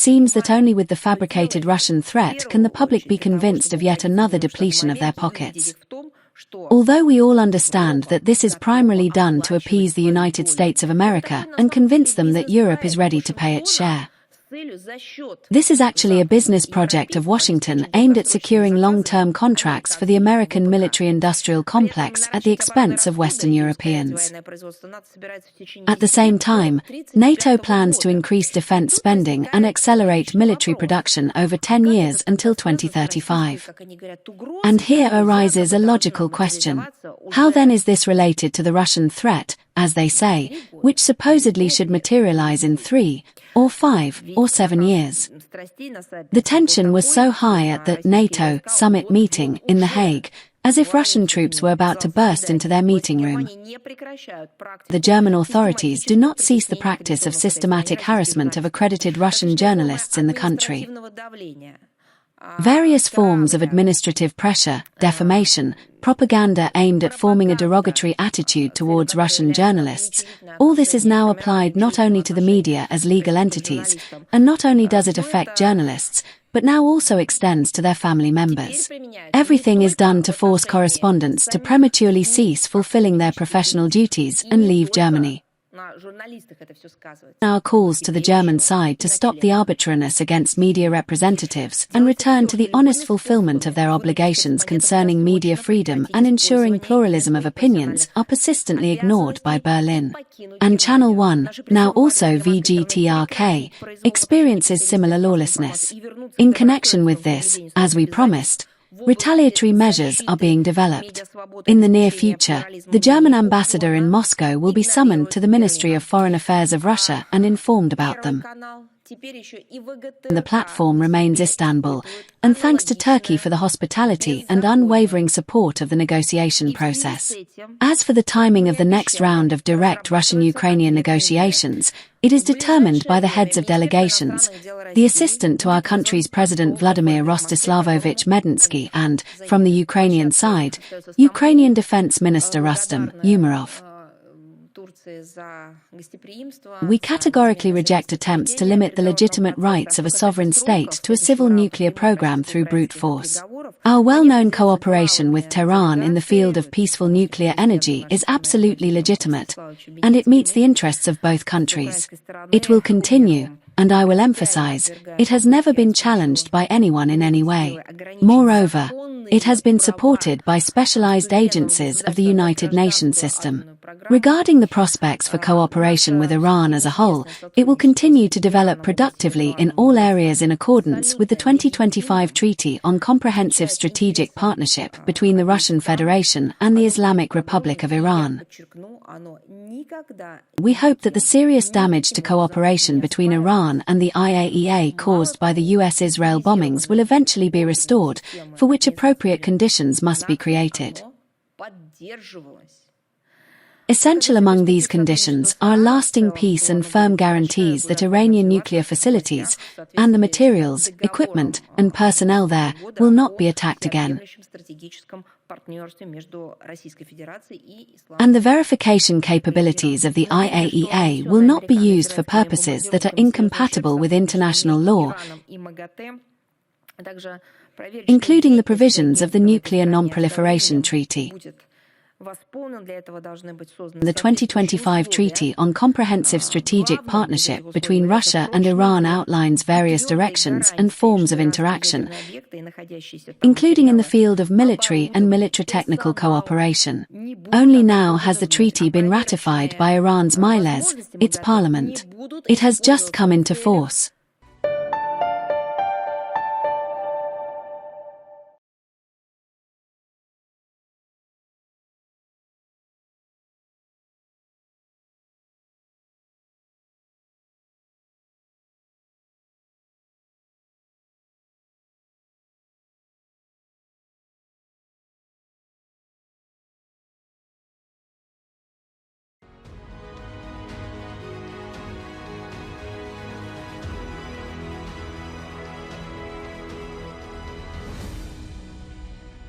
seems that only with the fabricated Russian threat can the public be convinced of yet another depletion of their pockets. Although we all understand that this is primarily done to appease the United States of America and convince them that Europe is ready to pay its share. This is actually a business project of Washington aimed at securing long-term contracts for the American military-industrial complex at the expense of Western Europeans. At the same time, NATO plans to increase defense spending and accelerate military production over 10 years until 2035. And here arises a logical question. How then is this related to the Russian threat, as they say, which supposedly should materialize in 3, or 5, or 7 years? The tension was so high at the NATO summit meeting in The Hague, as if Russian troops were about to burst into their meeting room. The German authorities do not cease the practice of systematic harassment of accredited Russian journalists in the country. Various forms of administrative pressure, defamation, propaganda aimed at forming a derogatory attitude towards Russian journalists, all this is now applied not only to the media as legal entities, and not only does it affect journalists, but now also extends to their family members. Everything is done to force correspondents to prematurely cease fulfilling their professional duties and leave Germany. Now calls to the German side to stop the arbitrariness against media representatives and return to the honest fulfillment of their obligations concerning media freedom and ensuring pluralism of opinions are persistently ignored by Berlin. And Channel 1, now also VGTRK, experiences similar lawlessness. In connection with this, as we promised, retaliatory measures are being developed. In the near future, the German ambassador in Moscow will be summoned to the Ministry of Foreign Affairs of Russia and informed about them. The platform remains Istanbul, and thanks to Turkey for the hospitality and unwavering support of the negotiation process. As for the timing of the next round of direct Russian-Ukrainian negotiations, it is determined by the heads of delegations, the assistant to our country's President Vladimir Rostislavovich Medinsky and, from the Ukrainian side, Ukrainian Defense Minister Rustem Umerov. We categorically reject attempts to limit the legitimate rights of a sovereign state to a civil nuclear program through brute force. Our well-known cooperation with Tehran in the field of peaceful nuclear energy is absolutely legitimate, and it meets the interests of both countries. It will continue, and I will emphasize, it has never been challenged by anyone in any way. Moreover, it has been supported by specialized agencies of the United Nations system. Regarding the prospects for cooperation with Iran as a whole, it will continue to develop productively in all areas in accordance with the 2025 Treaty on Comprehensive Strategic Partnership between the Russian Federation and the Islamic Republic of Iran. We hope that the serious damage to cooperation between Iran and the IAEA caused by the US-Israel bombings will eventually be restored, for which appropriate conditions must be created. Essential among these conditions are lasting peace and firm guarantees that Iranian nuclear facilities, and the materials, equipment, and personnel there, will not be attacked again. And the verification capabilities of the IAEA will not be used for purposes that are incompatible with international law, including the provisions of the Nuclear Non-Proliferation Treaty. The 2025 Treaty on Comprehensive Strategic Partnership between Russia and Iran outlines various directions and forms of interaction, including in the field of military and military-technical cooperation. Only now has the treaty been ratified by Iran's Majlis, its parliament. It has just come into force.